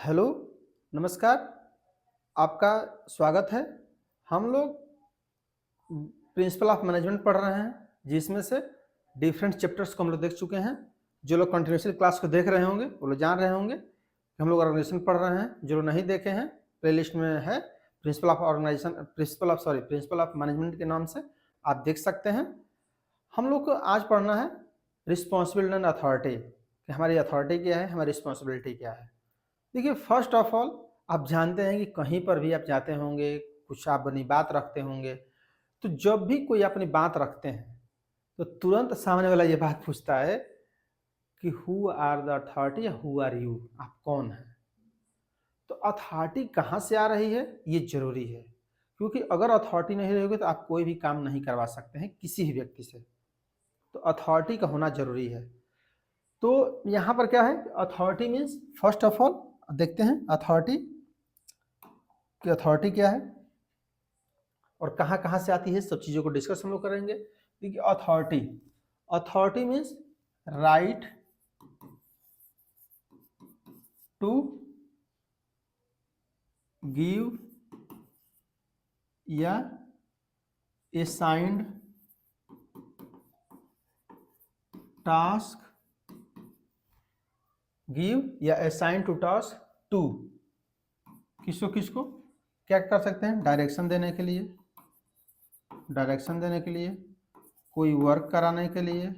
Hello, नमस्कार, आपका स्वागत है। हम लोग प्रिंसिपल ऑफ मैनेजमेंट पढ़ रहे हैं, जिसमें से डिफरेंट चैप्टर्स को हम लोग देख चुके हैं। जो लोग कंटिन्यूअसली क्लास को देख रहे होंगे, वो लोग जान रहे होंगे कि हम लोग ऑर्गेनाइजेशन पढ़ रहे हैं। जो लोग नहीं देखे हैं, प्लेलिस्ट में है प्रिंसिपल ऑफ मैनेजमेंट के नाम से आप देख सकते हैं। हम लोग को आज पढ़ना है रिस्पॉन्सिबिलिटी एंड अथॉरिटी, कि हमारी अथॉरिटी क्या है, हमारी रिस्पॉन्सिबिलिटी क्या है। देखिए, फर्स्ट ऑफ ऑल आप जानते हैं कि कहीं पर भी आप जाते होंगे, कुछ आप अपनी बात रखते होंगे, तो जब भी कोई अपनी बात रखते हैं तो तुरंत सामने वाला ये बात पूछता है कि हु आर द अथॉरिटी या हु आर यू, आप कौन हैं। तो अथॉरिटी कहाँ से आ रही है, ये जरूरी है, क्योंकि अगर अथॉरिटी नहीं रहेगी तो आप कोई भी काम नहीं करवा सकते हैं किसी भी व्यक्ति से। तो अथॉरिटी का होना जरूरी है। तो यहाँ पर क्या है, authority means, first of all देखते हैं अथॉरिटी कि अथॉरिटी क्या है और कहाँ कहाँ से आती है, सब चीज़ों को डिस्कस हम लोग करेंगे। देखिए, authority, authority means right to give या असाइंड टास्क, गिव या असाइन टू टास्क टू, किसको किसको क्या कर सकते हैं, डायरेक्शन देने के लिए, डायरेक्शन देने के लिए, कोई वर्क कराने के लिए,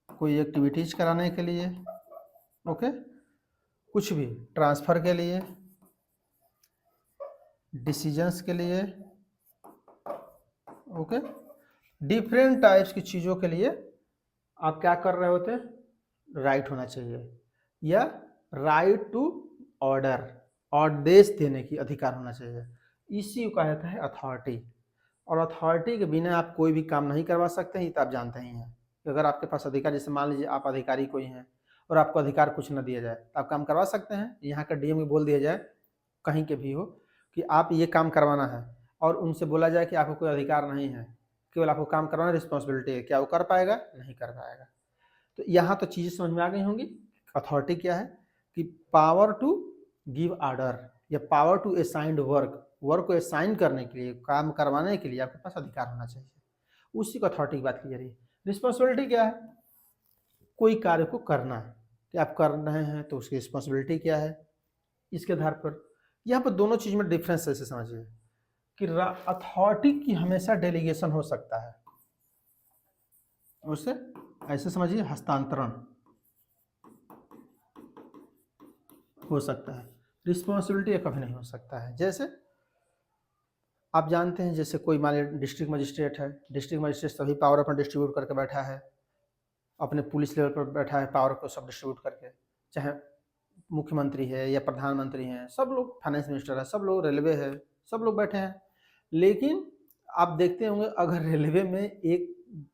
कोई एक्टिविटीज कराने के लिए, ओके, कुछ भी ट्रांसफर के लिए, डिसीजंस के लिए, ओके, डिफरेंट टाइप्स की चीज़ों के लिए आप क्या कर रहे होते, राइट होना चाहिए, या राइट टू ऑर्डर, आदेश देने की अधिकार होना चाहिए। इसी को कहा जाता है अथॉरिटी। और अथॉरिटी के बिना आप कोई भी काम नहीं करवा सकते हैं, ये तो आप जानते ही हैं कि अगर आपके पास अधिकार, जैसे मान लीजिए आप अधिकारी कोई हैं और आपको अधिकार कुछ न दिया जाए तो आप काम करवा सकते हैं। यहाँ का डीएम को बोल दिया जाए, कहीं के भी हो, कि आप ये काम करवाना है, और उनसे बोला जाए कि आपको कोई अधिकार नहीं है, केवल आपको काम करवाना रिस्पॉन्सिबिलिटी है, क्या वो कर पाएगा? नहीं कर पाएगा। तो यहाँ तो चीज़ें समझ में आ गई होंगी। अथॉरिटी क्या है कि पावर टू गिव ऑर्डर या power to assigned work, work को असाइन करने के लिए, काम करवाने के लिए आपके पास अधिकार होना चाहिए। उसी को अथॉरिटी की बात की जा रही है। रिस्पॉन्सिबिलिटी क्या है? कोई कार्य को करना है कि आप कर रहे हैं तो उसकी रिस्पॉन्सिबिलिटी क्या है, इसके आधार पर यहाँ पर दोनों चीज में डिफरेंस ऐसे समझिए कि अथॉरिटी की हमेशा डेलीगेशन हो सकता है, उससे ऐसे समझिए हस्तांतरण हो सकता है, रिस्पॉन्सिबिलिटी कभी नहीं हो सकता है। जैसे आप जानते हैं, जैसे कोई मान लीजिए डिस्ट्रिक्ट मजिस्ट्रेट है, डिस्ट्रिक्ट मजिस्ट्रेट सभी पावर अपना डिस्ट्रीब्यूट करके बैठा है, अपने पुलिस लेवल पर बैठा है, पावर को सब डिस्ट्रीब्यूट करके, चाहे मुख्यमंत्री है या प्रधानमंत्री हैं, सब लोग, फाइनेंस मिनिस्टर है, सब लोग, रेलवे है, सब लोग बैठे हैं। लेकिन आप देखते होंगे, अगर रेलवे में एक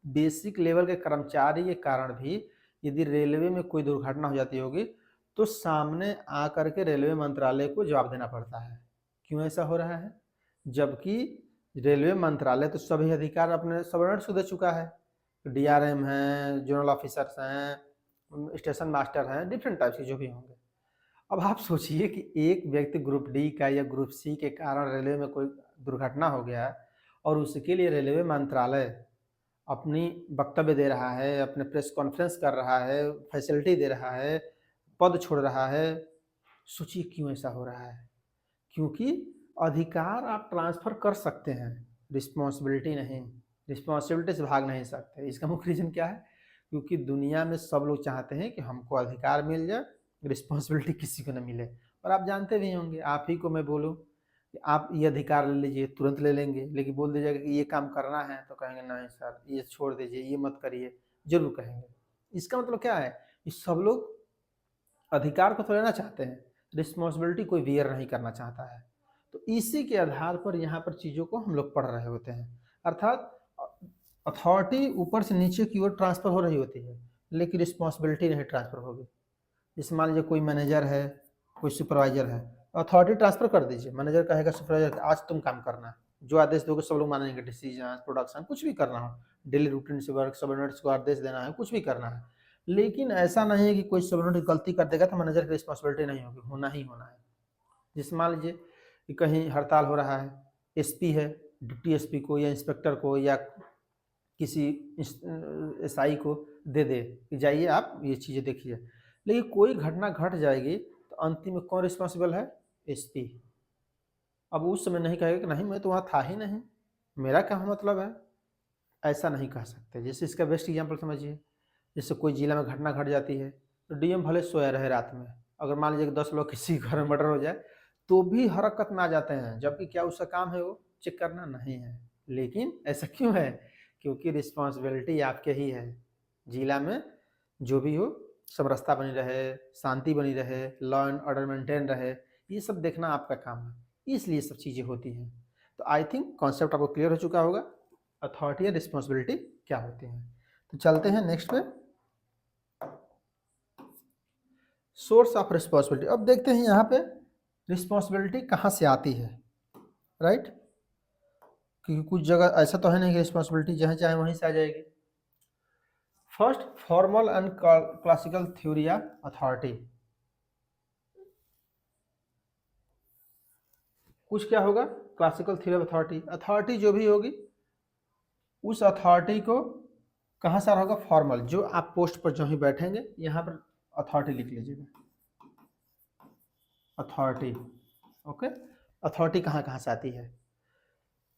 बेसिक लेवल के कर्मचारी के कारण भी यदि रेलवे में कोई दुर्घटना हो जाती होगी तो सामने आकर के रेलवे मंत्रालय को जवाब देना पड़ता है। क्यों ऐसा हो रहा है? जबकि रेलवे मंत्रालय तो सभी अधिकार अपने सबऑर्डिनेट्स को दे चुका है, डीआरएम हैं, जनरल ऑफिसर्स हैं, स्टेशन मास्टर हैं, डिफरेंट टाइप्स के जो भी होंगे। अब आप सोचिए कि एक व्यक्ति ग्रुप डी का या ग्रुप सी के कारण रेलवे में कोई दुर्घटना हो गया और उसके लिए रेलवे मंत्रालय अपनी वक्तव्य दे रहा है, अपने प्रेस कॉन्फ्रेंस कर रहा है, फैसिलिटी दे रहा है, पद छोड़ रहा है। सोचिए क्यों ऐसा हो रहा है? क्योंकि अधिकार आप ट्रांसफर कर सकते हैं, रिस्पॉन्सिबिलिटी नहीं। रिस्पॉन्सिबिलिटी से भाग नहीं सकते। इसका मुख्य रीजन क्या है? क्योंकि दुनिया में सब लोग चाहते हैं कि हमको अधिकार मिल जाए, रिस्पॉन्सिबिलिटी किसी को न मिले। और आप जानते भी होंगे, आप ही को मैं बोलूँ कि आप ये अधिकार ले लीजिए, तुरंत ले लेंगे, लेकिन बोल दीजिएगा कि ये काम करना है तो कहेंगे नहीं सर, ये छोड़ दीजिए, ये मत करिए, जरूर कहेंगे। इसका मतलब क्या है कि सब लोग अधिकार को तो लेना चाहते हैं, रिस्पॉन्सिबिलिटी कोई वियर नहीं करना चाहता है। तो इसी के आधार पर यहाँ पर चीज़ों को हम लोग पढ़ रहे होते हैं। अर्थात अथॉरिटी ऊपर से नीचे की ओर ट्रांसफर हो रही होती है, लेकिन रिस्पॉन्सिबिलिटी नहीं ट्रांसफर होगी। जैसे मान लीजिए कोई मैनेजर है, कोई सुपरवाइजर है, अथॉरिटी ट्रांसफर कर दीजिए, मैनेजर कहेगा सुपरवाइजर आज तुम काम करना है, जो आदेश दोगे सब लोग मानेंगे, डिसीजन, प्रोडक्शन, कुछ भी करना हो, डेली रूटीन से वर्क, सबऑर्डिनेट्स को आदेश देना है, कुछ भी करना है। लेकिन ऐसा नहीं है कि कोई सबऑर्डिनेट गलती कर देगा तो मैनेजर की रिस्पॉन्सिबिलिटी नहीं होगी, होना ही होना है। जिस मान लीजिए कि कहीं हड़ताल हो रहा है, एसपी है, डिप्टी एसपी को या इंस्पेक्टर को या किसी एसआई को दे दे कि जाइए आप ये चीज़ें देखिए, लेकिन कोई घटना घट जाएगी तो अंतिम में कौन रिस्पॉन्सिबल है? एसपी। अब उस समय नहीं कहेगा कि नहीं मैं तो वहाँ था ही नहीं, मेरा क्या मतलब है, ऐसा नहीं कह सकते। जैसे इसका बेस्ट एग्जाम्पल समझिए, जैसे कोई जिला में घटना घट जाती है तो डीएम भले सोया रहे रात में, अगर मान लीजिए कि 10 लोग किसी घर में मर्डर हो जाए तो भी हरकत में आ जाते हैं, जबकि क्या उसका काम है वो चेक करना नहीं है। लेकिन ऐसा क्यों है? क्योंकि रिस्पॉन्सिबिलिटी आपके ही है। जिला में जो भी हो समरसता बनी रहे, शांति बनी रहे, लॉ एंड ऑर्डर मेंटेन रहे, ये सब देखना आपका काम है, इसलिए सब चीज़ें होती हैं। तो आई थिंक कॉन्सेप्ट आपको क्लियर हो चुका होगा, अथॉरिटी एंड रिस्पॉन्सिबिलिटी क्या होती हैं। तो चलते हैं नेक्स्ट पे, सोर्स ऑफ रिस्पॉन्सिबिलिटी। अब देखते हैं यहाँ पे रिस्पॉन्सिबिलिटी कहाँ से आती है, राइट? क्योंकि कुछ जगह ऐसा तो है नहीं कि रिस्पॉन्सिबिलिटी जहाँ चाहे वहीं से आ जाएगी। First, formal and classical theory of authority. कुछ क्या होगा? Classical theory of authority. Authority जो भी होगी उस अथॉरिटी को कहाँ से आ रहा होगा? फॉर्मल, जो आप पोस्ट पर जो ही बैठेंगे यहाँ पर अथॉरिटी लिख लीजिएगा, अथॉरिटी। ओके, अथॉरिटी कहाँ कहाँ से आती है?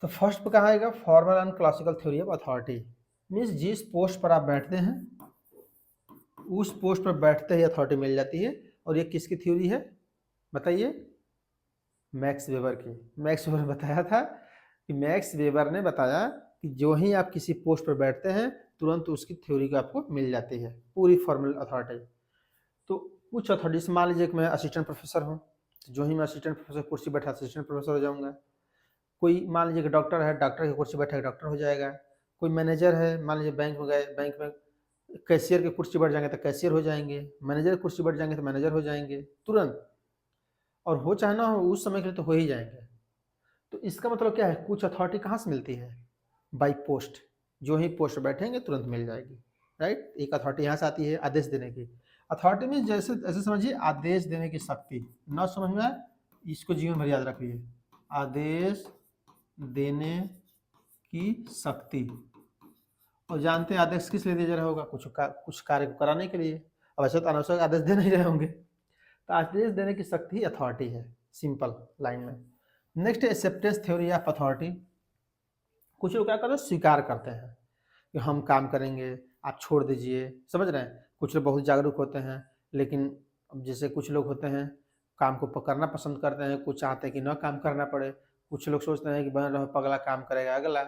तो फर्स्ट पे कहाँ आएगा? Formal and classical theory of authority. Means जिस पोस्ट पर आप बैठते हैं उस पोस्ट पर बैठते ही अथॉरिटी मिल जाती है। और ये किसकी थ्योरी है बताइए? मैक्स वेबर की। मैक्स वेबर ने बताया था कि मैक्स वेबर ने बताया कि जो ही आप किसी पोस्ट पर बैठते हैं तुरंत उसकी थ्योरी को आपको मिल जाती है, पूरी फॉर्मल अथॉरिटी। तो कुछ अथॉरिटीज, मान लीजिए कि मैं असिस्टेंट प्रोफेसर हूँ, तो जो ही मैं असिस्टेंट प्रोफेसर कुर्सी बैठा असिस्टेंट प्रोफेसर हो जाऊँगा। कोई मान लीजिए कि डॉक्टर है, डॉक्टर की कुर्सी बैठेगा डॉक्टर हो जाएगा। कोई मैनेजर है, मान लीजिए बैंक में गए, बैंक में कैशियर की कुर्सी बैठ जाएंगे तो कैशियर हो जाएंगे, मैनेजर की कुर्सी बैठ जाएंगे तो मैनेजर हो जाएंगे तुरंत, और हो चाहे ना हो उस समय के लिए तो हो ही जाएंगे। तो इसका मतलब क्या है? कुछ अथॉरिटी कहाँ से मिलती है? बाई पोस्ट, जो ही पोस्ट बैठेंगे तुरंत मिल जाएगी, राइट? एक अथॉरिटी यहाँ से आती है आदेश देने की। अथॉरिटी में जैसे ऐसे समझिए आदेश देने की शक्ति, ना समझ में आए इसको जीवन भर याद रखिए, आदेश देने की शक्ति। और जानते हैं आदेश किस लिए दिया जा रहा होगा? कुछ कार्य को कराने के लिए। अब ऐसे तो अनावश्यक आदेश दे नहीं रहे होंगे, तो आदेश देने की शक्ति ही अथॉरिटी है, सिंपल लाइन में। Next, acceptance theory of authority. कुछ लोग क्या करते हैं? स्वीकार करते हैं कि हम काम करेंगे, आप छोड़ दीजिए, समझ रहे हैं? कुछ लोग बहुत जागरूक होते हैं, लेकिन अब जैसे कुछ लोग होते हैं काम को करना पसंद करते हैं, कुछ चाहते हैं कि न काम करना पड़े। कुछ लोग सोचते हैं कि बन रहो पगला काम करेगा अगला,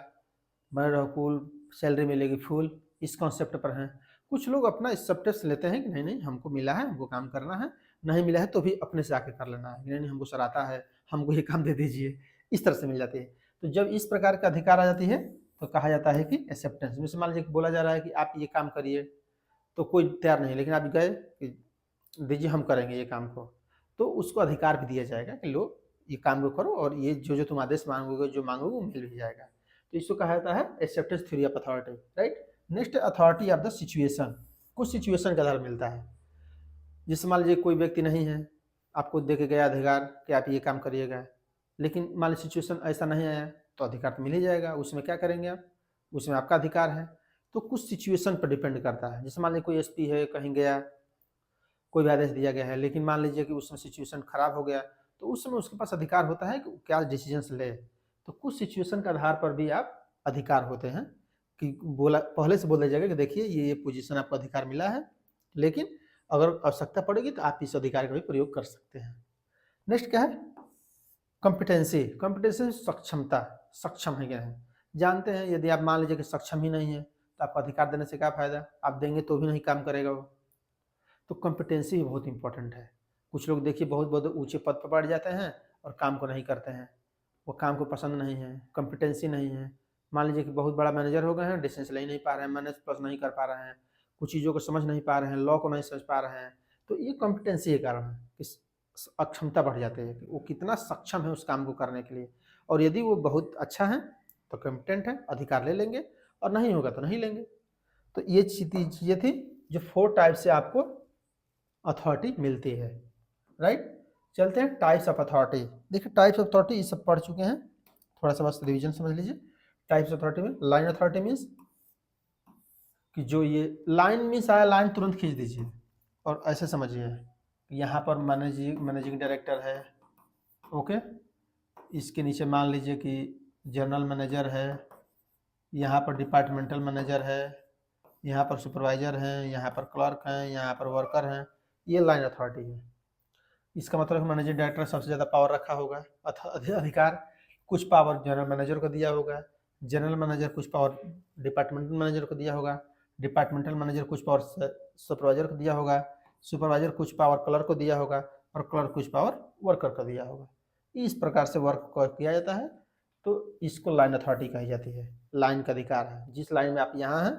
बन रहो कूल सैलरी मिलेगी फुल, इस कॉन्सेप्ट पर हैं। कुछ लोग अपना एक्सेप्टेंस लेते हैं कि नहीं नहीं हमको मिला है, हमको काम करना है, नहीं मिला है तो भी अपने से आके कर लेना है, नहीं नहीं हमको सर आता है, हमको ये काम दे दीजिए, इस तरह से मिल जाती है। तो जब इस प्रकार का अधिकार आ जाती है तो कहा जाता है कि एक्सेप्टेंस। जैसे मान लीजिए बोला जा रहा है कि आप ये काम करिए, तो कोई तैयार नहीं, लेकिन आप गए कि दीजिए हम करेंगे ये काम को, तो उसको अधिकार भी दिया जाएगा कि लो ये काम को करो और ये जो जो तुम आदेश मांगोगे जो मांगोगे वो मिल भी जाएगा। तो इसको कहा जाता है acceptance theory of authority, right? Next, authority of the situation. कुछ सिचुएशन का आधार मिलता है। जैसे मान लीजिए कोई व्यक्ति नहीं है, आपको दे के गया अधिकार कि आप ये काम करिएगा, लेकिन मान लीजिए सिचुएशन ऐसा नहीं आया तो अधिकार तो मिल ही जाएगा, उसमें क्या करेंगे आप? उसमें आपका अधिकार है। तो कुछ सिचुएशन पर डिपेंड करता है। जैसे मान लीजिए कोई एसपी है, कहीं गया, कोई भी आदेश दिया गया है, लेकिन मान लीजिए कि उसमें सिचुएशन खराब हो गया तो उस समय उसके पास अधिकार होता है कि क्या डिसीजंस ले। तो कुछ सिचुएशन के आधार पर भी आप अधिकार होते हैं कि बोला पहले से बोल दिया जाएगा कि देखिए ये पोजीशन आपको अधिकार मिला है, लेकिन अगर आवश्यकता पड़ेगी तो आप इस अधिकार का भी प्रयोग कर सकते हैं। नेक्स्ट क्या है? कॉम्पिटेंसी। कॉम्पिटेंसी सक्षमता, सक्षम है क्या है। जानते हैं यदि आप मान लीजिए कि सक्षम ही नहीं है तो आपको अधिकार देने से क्या फायदा? आप देंगे तो भी नहीं काम करेगा वो। तो कॉम्पिटेंसी बहुत इंपॉर्टेंट है। कुछ लोग देखिए बहुत बहुत ऊंचे पद पर बैठ जाते हैं और काम को नहीं करते हैं, वो काम को पसंद नहीं है, कॉम्पिटेंसी नहीं है। मान लीजिए कि बहुत बड़ा मैनेजर हो गए हैं, डिसीजन ले नहीं पा रहे हैं, मैनेज प्लस नहीं कर पा रहे हैं, कुछ चीज़ों को समझ नहीं पा रहे हैं, लॉ को नहीं समझ पा रहे हैं, तो ये कॉम्पिटेंसी के कारण है कि अक्षमता बढ़ जाती है कि वो कितना सक्षम है उस काम को करने के लिए। और यदि वो बहुत अच्छा है तो कॉम्पिटेंट है, अधिकार ले लेंगे, और नहीं होगा तो नहीं लेंगे। तो ये चीज़ें थी जो 4 टाइप से आपको अथॉरिटी मिलती है, राइट? चलते हैं टाइप्स ऑफ अथॉरिटी। देखिए टाइप्स ऑफ अथॉरिटी ये सब पढ़ चुके हैं, थोड़ा सा बस रिवीजन समझ लीजिए। टाइप्स ऑफ अथॉरिटी में लाइन अथॉरिटी मीन्स कि जो ये लाइन मीन्स आया, लाइन तुरंत खींच दीजिए और ऐसे समझिए यहाँ पर मैनेजिंग डायरेक्टर है, ओके, इसके नीचे मान लीजिए कि जनरल मैनेजर है, यहाँ पर डिपार्टमेंटल मैनेजर है, यहाँ पर सुपरवाइजर हैं, यहाँ पर क्लर्क हैं, यहाँ पर वर्कर हैं, ये लाइन अथॉरिटी है। इसका मतलब है मैनेजिंग डायरेक्टर सबसे ज़्यादा पावर रखा होगा, अधिकार, कुछ पावर जनरल मैनेजर को दिया होगा, जनरल मैनेजर कुछ पावर डिपार्टमेंटल मैनेजर को दिया होगा, डिपार्टमेंटल मैनेजर कुछ पावर सुपरवाइजर को दिया होगा, सुपरवाइजर कुछ पावर क्लर्क को दिया होगा और क्लर्क कुछ पावर वर्कर को दिया होगा। इस प्रकार से वर्क किया जाता है, तो इसको लाइन अथॉरिटी कही जाती है। लाइन का अधिकार है, जिस लाइन में आप यहाँ हैं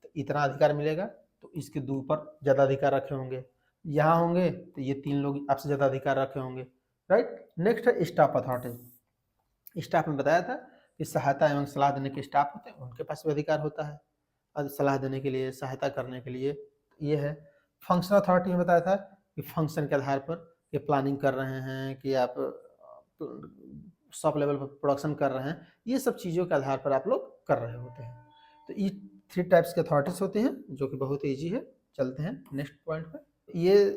तो इतना अधिकार मिलेगा, तो इसके दूर पर ज़्यादा अधिकार रखे होंगे, यहाँ होंगे तो ये 3 लोग आपसे ज़्यादा अधिकार रखे होंगे, राइट। नेक्स्ट है स्टाफ अथॉरिटी। स्टाफ में बताया था कि सहायता एवं सलाह देने के स्टाफ होते हैं, उनके पास भी अधिकार होता है सलाह देने के लिए, सहायता करने के लिए, ये है। फंक्शन अथॉरिटी में बताया था कि फंक्शन के आधार पर कि प्लानिंग कर रहे हैं, कि आप शॉप लेवल पर प्रोडक्शन कर रहे हैं, ये सब चीज़ों के आधार पर आप लोग कर रहे होते हैं। तो ये 3 टाइप्स के अथॉरिटीज होते हैं, जो कि बहुत ईजी है। चलते हैं नेक्स्ट पॉइंट पे। ये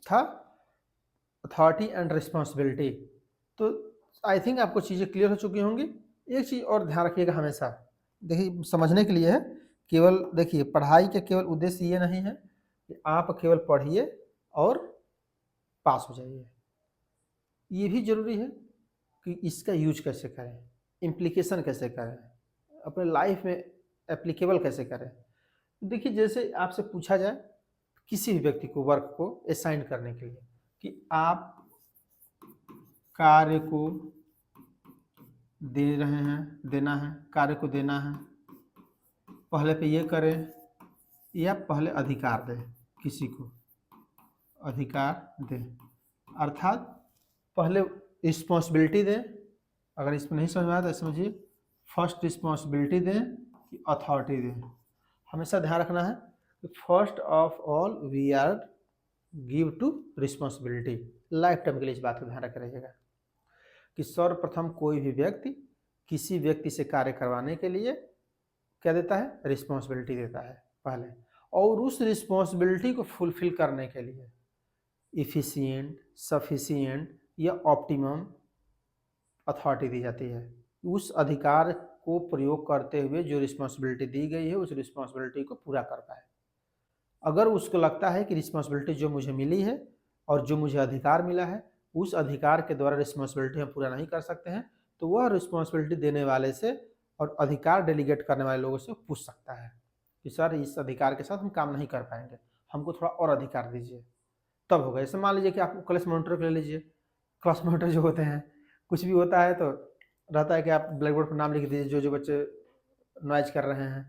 था अथॉरिटी एंड रिस्पॉन्सिबिलिटी। तो आई थिंक आपको चीज़ें क्लियर हो चुकी होंगी। एक चीज़ और ध्यान रखिएगा हमेशा, देखिए समझने के लिए है, केवल देखिए पढ़ाई का केवल उद्देश्य ये नहीं है कि आप केवल पढ़िए और पास हो जाइए, ये भी ज़रूरी है कि इसका यूज कैसे करें, इम्प्लीकेशन कैसे करें, अपने लाइफ में एप्लीकेबल कैसे करें। देखिए जैसे आपसे पूछा जाए किसी भी व्यक्ति को वर्क को असाइन करने के लिए कि आप कार्य को दे रहे हैं, देना है, कार्य को देना है, पहले पे ये करें या पहले अधिकार दें, किसी को अधिकार दें, अर्थात पहले रिस्पॉन्सिबिलिटी दें। अगर इसमें नहीं समझ में आया तो समझिए फर्स्ट रिस्पॉन्सिबिलिटी दें कि अथॉरिटी दें। हमेशा ध्यान रखना है कि first of all we are give to responsibility. Lifetime के लिए इस बात को ध्यान रखे रहिएगा कि सर्वप्रथम कोई भी व्यक्ति किसी व्यक्ति से कार्य करवाने के लिए क्या देता है, रिस्पॉन्सिबिलिटी देता है पहले, और उस रिस्पॉन्सिबिलिटी को फुलफिल करने के लिए इफिशिएंट, सफिशिएंट या ऑप्टिमम अथॉरिटी दी जाती है। उस अधिकार को प्रयोग करते हुए जो रिस्पॉन्सिबिलिटी दी गई है उस रिस्पॉन्सिबिलिटी को पूरा कर पाए। अगर उसको लगता है कि रिस्पॉन्सिबिलिटी जो मुझे मिली है और जो मुझे अधिकार मिला है उस अधिकार के द्वारा रिस्पॉन्सिबिलिटी हम पूरा नहीं कर सकते हैं, तो वह रिस्पॉन्सिबिलिटी देने वाले से और अधिकार डेलीगेट करने वाले लोगों से पूछ सकता है कि सर इस अधिकार के साथ हम काम नहीं कर पाएंगे, हमको थोड़ा और अधिकार दीजिए, तब होगा। जैसे मान लीजिए कि आप क्लास मॉनिटर को ले लीजिए, क्लास मॉनिटर जो होते हैं, कुछ भी होता है तो रहता है कि आप ब्लैक बोर्ड पर नाम लिख दीजिए जो जो बच्चे नॉइज कर रहे हैं,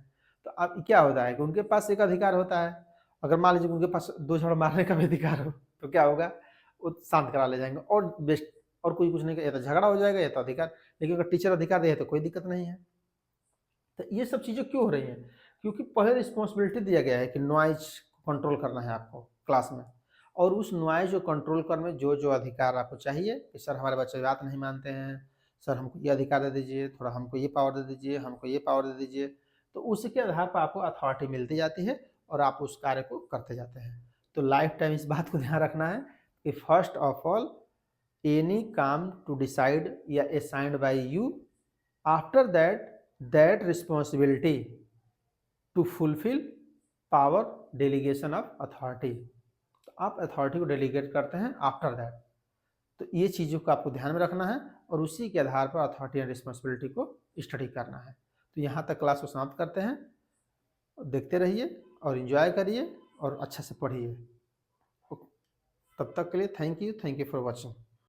तो अब क्या होता है कि उनके पास एक अधिकार होता है। अगर मान लीजिए उनके पास 2 झगड़ा मारने का भी अधिकार हो तो क्या होगा, वो शांत करा ले जाएंगे और बेस्ट, और कोई कुछ नहीं करेगा, या तो झगड़ा हो जाएगा या तो अधिकार। लेकिन अगर टीचर अधिकार दे तो कोई दिक्कत नहीं है। तो ये सब चीज़ें क्यों हो रही हैं, क्योंकि पहले रिस्पॉन्सिबिलिटी दिया गया है कि नॉइज कंट्रोल करना है आपको क्लास में, और उस नॉइज को कंट्रोल करने में जो जो अधिकार आपको चाहिए कि सर हमारे बच्चे बात नहीं मानते हैं, सर हमको ये अधिकार दे दीजिए, थोड़ा हमको ये पावर दे दीजिए, हमको ये पावर दे दीजिए, तो उसके आधार पर आपको अथॉरिटी मिलती जाती है और आप उस कार्य को करते जाते हैं। तो लाइफ टाइम इस बात को ध्यान रखना है कि फर्स्ट ऑफ ऑल एनी काम टू डिसाइड या assigned by you, after that responsibility to fulfil power delegation of authority. तो आप अथॉरिटी को डेलीगेट करते हैं आफ्टर दैट। तो ये चीज़ों को आपको ध्यान में रखना है और उसी के आधार पर अथॉरिटी एंड रिस्पॉन्सिबिलिटी को स्टडी करना है। तो यहाँ तक क्लास को समाप्त करते हैं, देखते रहिए और एंजॉय करिए और अच्छा से पढ़िए। तब तक के लिए थैंक यू फॉर वॉचिंग।